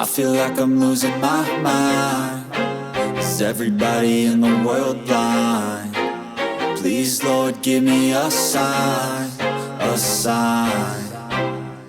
I feel like I'm losing my mind. Is everybody in the world blind? Please, Lord, give me a sign, a sign.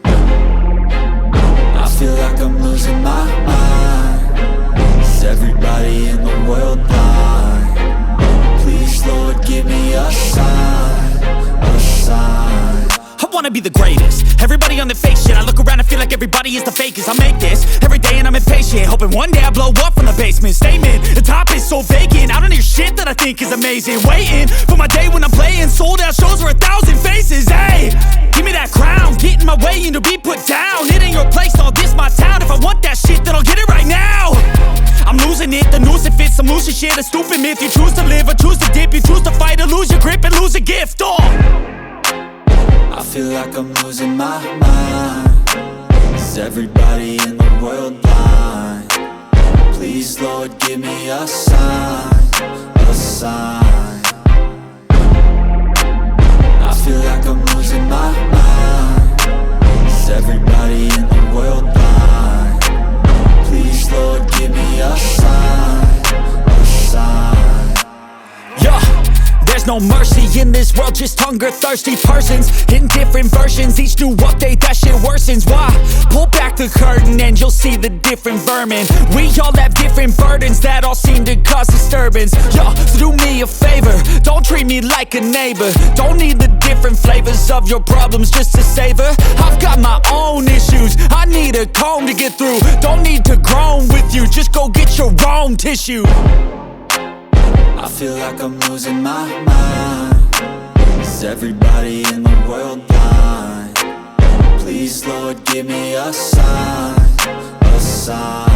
I feel like I'm losing my mind. Is everybody in the world blind? Please, Lord, give me a sign, a sign. I wanna be the greatest. Everybody on the fake shit. I look around and feel like everybody is the fakest. I make this every day and I'm impatient, hoping one day I blow up from the basement. Statement, the top is so vacant. I don't hear shit that I think is amazing. Waiting for my day when I'm playing sold out shows for 1,000 faces. Hey, give me that crown, get in my way and to be put down. It ain't your place, all this my town. If I want that shit, then I'll get it right now. I'm losing it, the noose it fits. I'm losing shit, a stupid myth. You choose to live or choose to dip. You choose to fight or lose your grip and lose a gift. I feel like I'm losing my mind. Is everybody in the world blind? Please, Lord, give me a sign, a sign. I feel like I'm losing my mind. Is everybody in the world blind? Please, Lord, give me a sign, a sign. Yeah. There's no mercy in this world, just hunger-thirsty persons in different versions. Each new update, that shit worsens. Why? Pull back the curtain and you'll see the different vermin. We all have different burdens that all seem to cause disturbance. Yo, so do me a favor, don't treat me like a neighbor. Don't need the different flavors of your problems just to savor. I've got my own issues, I need a comb to get through. Don't need to groan with you, just go get your own tissue. I feel like I'm losing my mind. Is everybody in the world blind? Please, Lord, give me a sign, a sign.